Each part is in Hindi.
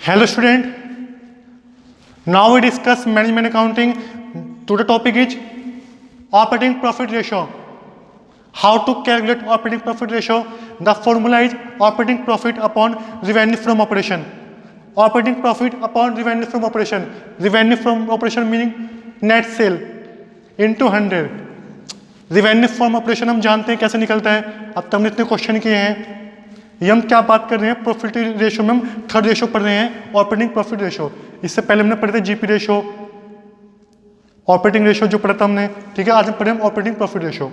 Hello student, now we discuss management accounting. Today topic is operating profit ratio. How to calculate operating profit ratio? The formula is operating profit upon revenue from operation. Operating profit upon revenue from operation. Revenue from operation meaning net sale into 100. Revenue from operation हम जानते हैं कैसे निकलता है. अब तक हमने इतने क्वेश्चन किए हैं. ये हम क्या बात कर रहे हैं, प्रॉफिट रेशो में हम थर्ड रेशो पढ़ रहे हैं, ऑपरेटिंग प्रॉफिट रेशो. इससे पहले हमने पढ़े थे जीपी रेशो, ऑपरेटिंग रेशो जो पढ़ा था हमने, ठीक है. आज हम पढ़े हम ऑपरेटिंग प्रॉफिट रेशो.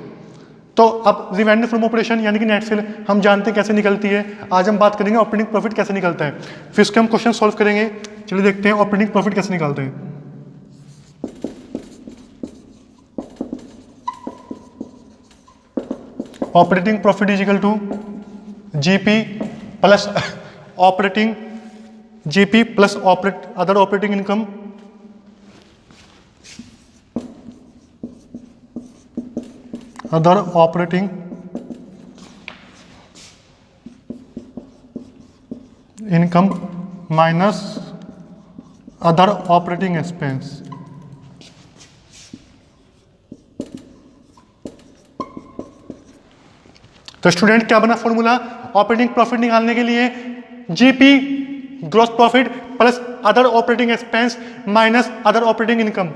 तो अब रिवेन्यू फ्रॉम ऑपरेशन यानी कि नेट सेल हम जानते हैं कैसे निकलती है. आज हम बात करेंगे ऑपरेटिंग प्रॉफिट कैसे निकलता है, फिर उसके हम क्वेश्चन सॉल्व करेंगे. चलिए देखते हैं ऑपरेटिंग प्रॉफिट कैसे निकालते हैं. Operating profit is equal to GP plus operating GP plus other operating income other operating income minus other operating expense. तो स्टूडेंट क्या बना फॉर्मूला ऑपरेटिंग प्रॉफिट निकालने के लिए? GP gross profit plus other operating expense minus other operating income.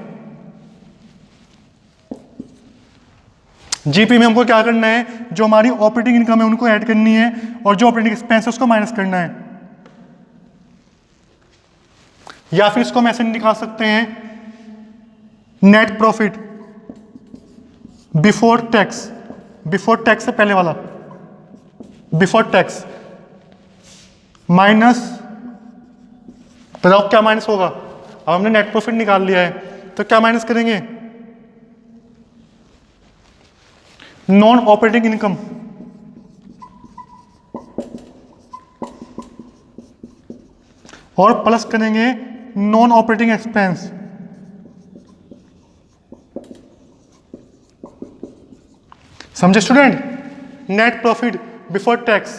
GP में हमको क्या करना है, जो हमारी ऑपरेटिंग इनकम है उनको ऐड करनी है और जो ऑपरेटिंग एक्सपेंस है उसको माइनस करना है. या फिर इसको हम ऐसे निकाल सकते हैं, net profit before tax, before tax से पहले वाला, बिफोर टैक्स माइनस, बताओ क्या माइनस होगा. अब हमने नेट प्रॉफिट निकाल लिया है तो क्या माइनस करेंगे, नॉन ऑपरेटिंग इनकम और प्लस करेंगे नॉन ऑपरेटिंग एक्सपेंस. समझे student? Net profit before tax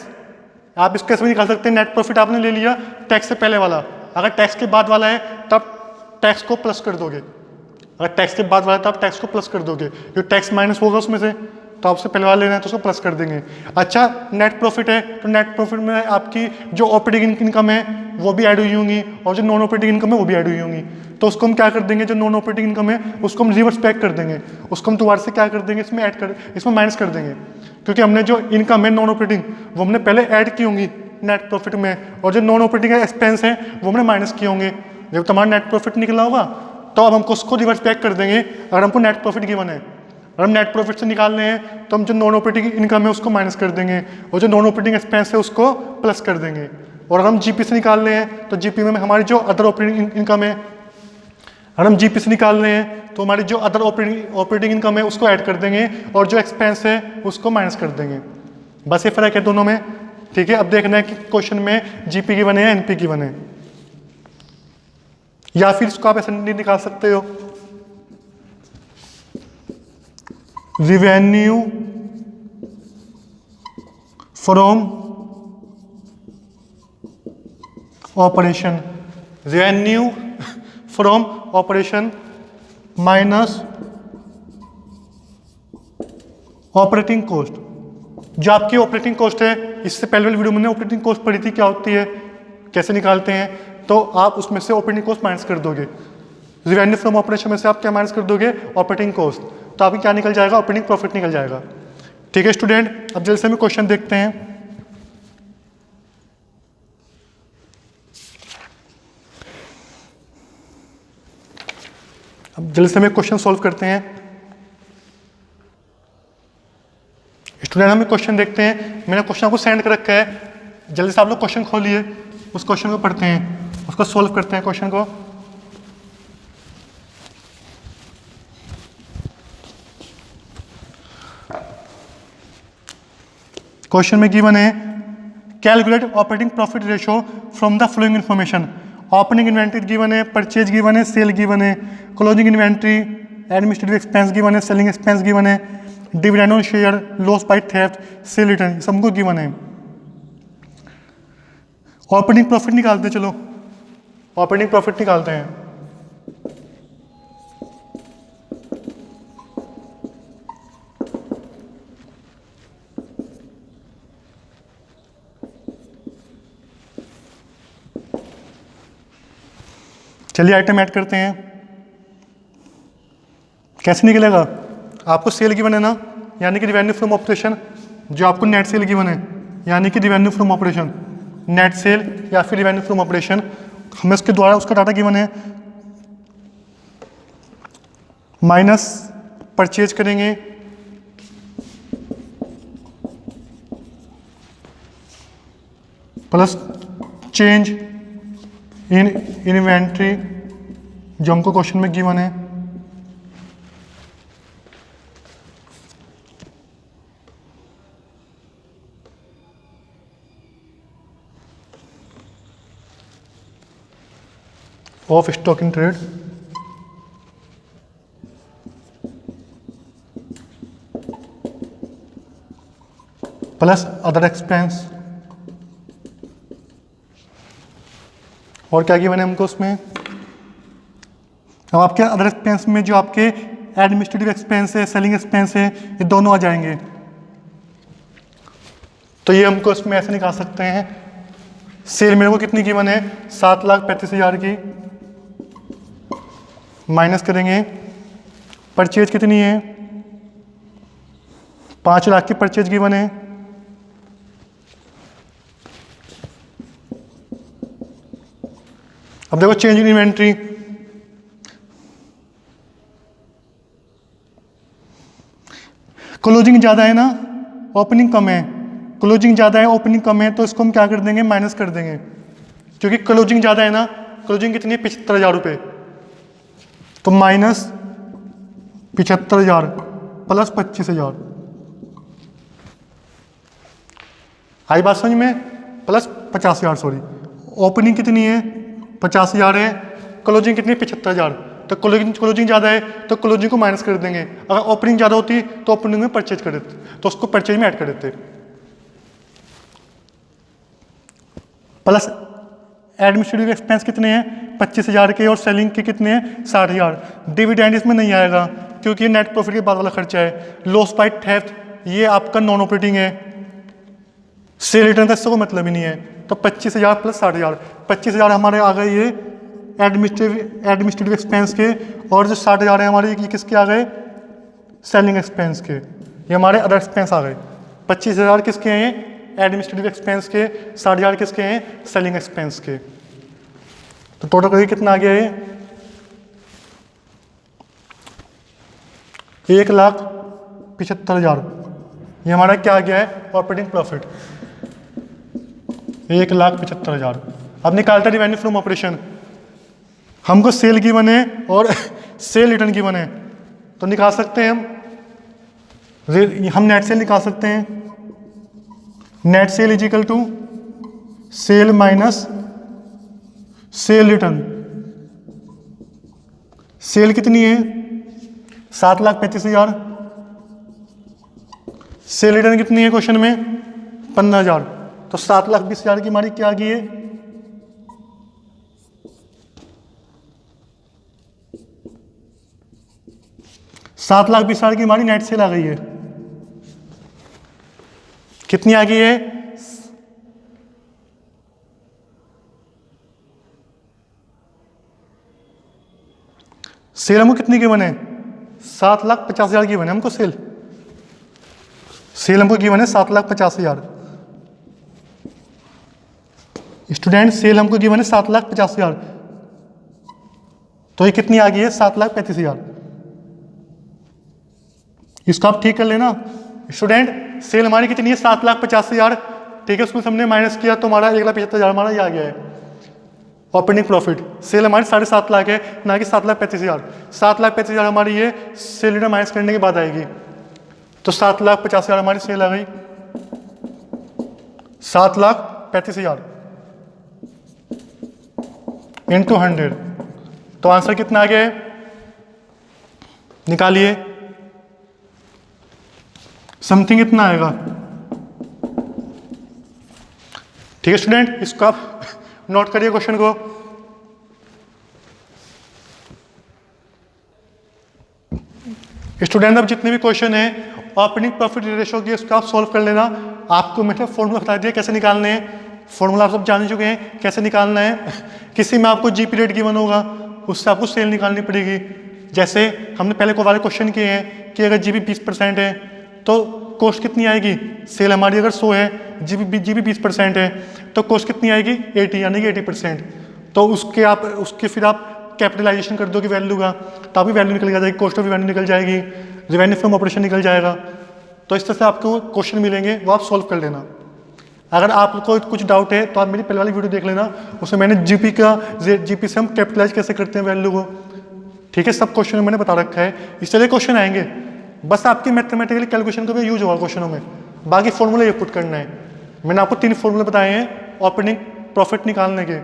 आप इसको कैसे भी निकाल सकते हैं. नेट प्रॉफिट आपने ले लिया टैक्स से पहले वाला, अगर टैक्स के बाद वाला है तब टैक्स को प्लस कर दोगे, अगर टैक्स के बाद वाला है तब टैक्स को प्लस कर दोगे, जो टैक्स माइनस होगा उसमें से तो आपसे पहले वाला लेना है तो उसको प्लस कर देंगे. अच्छा नेट प्रॉफिट है तो नेट प्रॉफिट में आपकी जो ऑपरेटिंग इनकम है वो भी ऐड हुई होंगी और जो नॉन ऑपरेटिंग इनकम है वो भी ऐड हुई होंगी. तो उसको हम क्या कर देंगे, जो नॉन ऑपरेटिंग इनकम है उसको हम रिवर्स बैक कर देंगे, उसको हम दोबारा से क्या कर देंगे, इसमें ऐड कर, इसमें माइनस कर देंगे, क्योंकि हमने जो इनकम है नॉन ऑपरेटिंग वो हमने पहले ऐड की होंगी नेट प्रॉफिट में, और जो नॉन ऑपरेटिंग एक्सपेंस है वो हमने माइनस किए होंगे. जब तुम्हारा नेट प्रॉफिट निकला होगा तो अब हमको उसको रिवर्स बैक कर देंगे. अगर हमको नेट प्रॉफिट गिवन है, अगर हम नेट प्रॉफिट से निकालने हैं तो हम जो नॉन ऑपरेटिंग इनकम है उसको माइनस कर देंगे और जो नॉन ऑपरेटिंग एक्सपेंस है उसको प्लस कर देंगे. और अगर हम जीपी से निकाल रहे हैं तो जीपी में हमारी जो अदर ऑपरेटिंग इनकम है, अगर हम जीपी से निकाल रहे हैं तो हमारी जो अदर ऑपरेटिंग इनकम है उसको ऐड कर देंगे और जो एक्सपेंस है उसको माइनस कर देंगे. बस ये फर्क है दोनों में, ठीक है. अब देखना है कि क्वेश्चन में जीपी की बने या एनपी की बने, या फिर इसको आप ऐसे नहीं निकाल सकते हो, revenue from operation, revenue from operation minus operating cost. जो आपकी ऑपरेटिंग कॉस्ट है, इससे पहले वाली वीडियो में ऑपरेटिंग कॉस्ट पढ़ी थी क्या होती है, कैसे निकालते हैं, तो आप उसमें से ऑपरेटिंग कॉस्ट माइनस कर दोगे. रेवेन्यू फ्रॉम ऑपरेशन में से आप क्या माइनस कर दोगे, ऑपरेटिंग कॉस्ट, तो आपकी क्या निकल जाएगा, ऑपरेटिंग प्रॉफिट निकल जाएगा. ठीक है स्टूडेंट, अब जल्दी से हम क्वेश्चन देखते हैं. अब जल्दी से हमें क्वेश्चन सॉल्व करते हैं. स्टूडेंट हमें क्वेश्चन देखते हैं, मैंने क्वेश्चन आपको सेंड कर रखा है, जल्दी से आप लोग क्वेश्चन खोलिए, उस क्वेश्चन को पढ़ते हैं, उसको सॉल्व करते हैं क्वेश्चन को. क्वेश्चन में गिवन है calculate operating profit ratio from the flowing information. Opening inventory given है, परचेज गिवन है, सेल गिवन है, closing inventory, administrative expense given है, सेलिंग एक्सपेंस गिवन है, dividend on share, loss by theft, cell return, सबको गिवन है. ऑपरेटिंग प्रॉफिट निकालते चलो. ऑपरेटिंग प्रॉफिट निकालते हैं। चलिए आइटम ऐड करते हैं। कैसे निकलेगा? आपको सेल गिवन है ना, यानी कि रिवेन्यू फ्रॉम ऑपरेशन, जो आपको नेट सेल गिवन है, यानी कि revenue from operation, net cell या फिर रिवेन्यू फ्रॉम ऑपरेशन, हमें उसके द्वारा उसका डाटा गिवन है, माइनस परचेज करेंगे, प्लस चेंज इन इन्वेंट्री जो हमको क्वेश्चन में गिवन है, of stock in trade, plus other expense. और क्या गिवन है हमको उसमें? अब आपके अदर एक्सपेंस में जो आपके एडमिनिस्ट्रेटिव एक्सपेंस है, सेलिंग एक्सपेंस है, ये दोनों आ जाएंगे। तो ये हमको इसमें ऐसे निकाल सकते हैं। सेल मेरे को कितनी गिवन है? 7,35,000 की, माइनस करेंगे परचेज कितनी है? 5 लाख की परचेज गिवन है, अब देखो चेंज इन इन्वेंट्री, क्लोजिंग ज़्यादा है ना, ओपनिंग कम है, क्लोजिंग ज़्यादा है ओपनिंग कम है, तो इसको हम क्या कर देंगे? माइनस कर देंगे, क्योंकि क्लोजिंग ज़्यादा है ना। क्लोजिंग कितनी है? 75,000 रुपये, तो माइनस 75,000 प्लस 25,000, आई बात समझ में? प्लस 50,000, सॉरी, ओपनिंग कितनी है? 50,000 है, क्लोजिंग कितनी है? 75,000, तो क्लोजिंग ज़्यादा है तो क्लोजिंग को माइनस कर देंगे। अगर ओपनिंग ज़्यादा होती तो ओपनिंग में परचेज कर देते, तो उसको परचेज में ऐड कर देते। प्लस एडमिनिस्ट्रेटिव एक्सपेंस कितने हैं? 25,000 के, और सेलिंग के कितने हैं? 60,000। डिविडेंड इसमें नहीं आएगा क्योंकि ये नेट प्रॉफिट के बाद वाला खर्चा है। लॉस बाय थेफ्ट ये आपका नॉन ऑपरेटिंग है, सेल रिटर्न का इससे कोई मतलब ही नहीं है। तो 25,000 प्लस 60,000, 25,000 हमारे आ गए ये एडमिनिस्ट्रेटिव एक्सपेंस के, और जो 60,000 है हमारे ये किसके आ गए? सेलिंग एक्सपेंस के। ये हमारे अदर एक्सपेंस आ गए। 25,000 किसके हैं? एडमिनिस्ट्रेटिव एक्सपेंस के। 60,000 किसके हैं? सेलिंग एक्सपेंस के। तो टोटल करके कितना आ गया ये? 1,75,000। ये हमारा क्या आ गया है? Operating profit 1,75,000। अब निकालते रिवेन्यू फ्रॉम ऑपरेशन। हमको सेल गिवन है और सेल रिटर्न गिवन है, तो निकाल सकते हैं हम नेट सेल निकाल सकते हैं। Net sale is equal to sale minus sale return. Sale कितनी है? 7,35,000। सेल रिटर्न कितनी है क्वेश्चन में? 15,000। तो 7,20,000 की हमारी क्या आ गई है? $7,20,000 की हमारी नेट सेल आ गई है। कितनी आ गई है? सेल हमको कितनी गिवन है? 7,50,000 की गिवन है हमको सेल। सेल हमको गिवन है 7,50,000। स्टूडेंट सेल हमको गिवन है 7,50,000, तो ये कितनी आ गई है? 7,35,000। इसको आप ठीक कर लेना। स्टूडेंट सेल हमारी कितनी है? 7,50,000, ठीक है। उसमें हमने माइनस किया तो हमारा 1,75,000 हमारा ये आ गया है ऑपरेटिंग प्रॉफिट। सेल हमारी 7.5 लाख है, ना कि 7,35,000। 7,35,000 हमारी ये सेल रिटर्न माइनस करने के बाद आएगी, तो 7,50,000 हमारी सेल आ गई। 7,35,000 इंटू 100, तो आंसर कितना आ गया है? निकालिए। समथिंग इतना आएगा। ठीक है स्टूडेंट, इसको आप नोट करिए क्वेश्चन को। स्टूडेंट अब जितने भी क्वेश्चन है ऑपरेटिंग प्रॉफिट रेशो की उसको आप सॉल्व कर लेना। आपको मैंने फॉर्मूला बता दिया कैसे निकालने हैं, फॉर्मूला आप सब जान चुके हैं कैसे निकालना है। किसी में आपको जीपी रेट गिवन होगा, उससे आपको सेल निकालनी पड़ेगी। जैसे हमने पहले को वाले क्वेश्चन किए हैं कि अगर जीपी 20% है तो कॉस्ट कितनी आएगी, सेल हमारी अगर 100 है, जीपी 20% है तो कॉस्ट कितनी आएगी 80, यानी कि 80%। तो उसके फिर आप कैपिटलाइजेशन कर दोगे वैल्यू का, तो आपकी वैल्यू निकल जाएगी, कॉस्ट ऑफ रिवेन्यू निकल जाएगी, रिवेन्यू फ्रॉम ऑपरेशन निकल जाएगा। तो इस तरह से आपको क्वेश्चन मिलेंगे, वो आप सॉल्व कर लेना। अगर आपको कुछ डाउट है तो आप मेरी पहले वाली वीडियो देख लेना, उसमें मैंने जीपी से हम कैपिटलाइज कैसे करते हैं वैल्यू को, ठीक है, सब क्वेश्चन मैंने बता रखा है। इस तरह क्वेश्चन आएंगे, बस आपकी मैथमेटिकल कैलकुलेशन का भी यूज होगा क्वेश्चनों में, बाकी फॉर्मूला ये पुट करना है। मैंने आपको 3 फॉर्मूले बताए हैं ऑपरेटिंग प्रॉफिट निकालने के,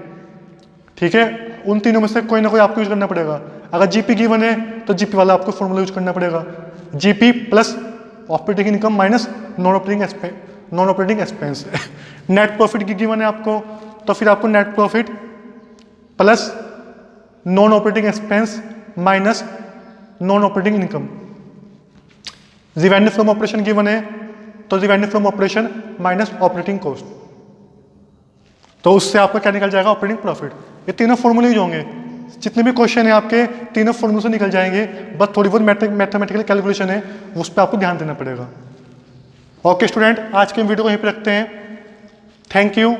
ठीक है, उन तीनों में से कोई ना कोई आपको यूज करना पड़ेगा। अगर जीपी गिवन है तो जीपी वाला आपको फॉर्मूला यूज करना पड़ेगा, GP plus operating income minus non operating expense. Net profit की गिवन है आपको, तो फिर आपको net profit plus non operating expense minus non operating income. Revenue from operation given है तो revenue from operation minus operating cost, तो उससे आपका क्या निकल जाएगा, ऑपरेटिंग प्रॉफिट। ये तीनों फॉर्मूले यूज होंगे, जितने भी क्वेश्चन है आपके तीनों फॉर्मूले से निकल जाएंगे, बस थोड़ी बहुत मैथमेटिकल कैलकुलेशन है उस पर आपको ध्यान देना पड़ेगा। ओके स्टूडेंट, आज के वीडियो को यहीं पे रखते हैं। Thank you.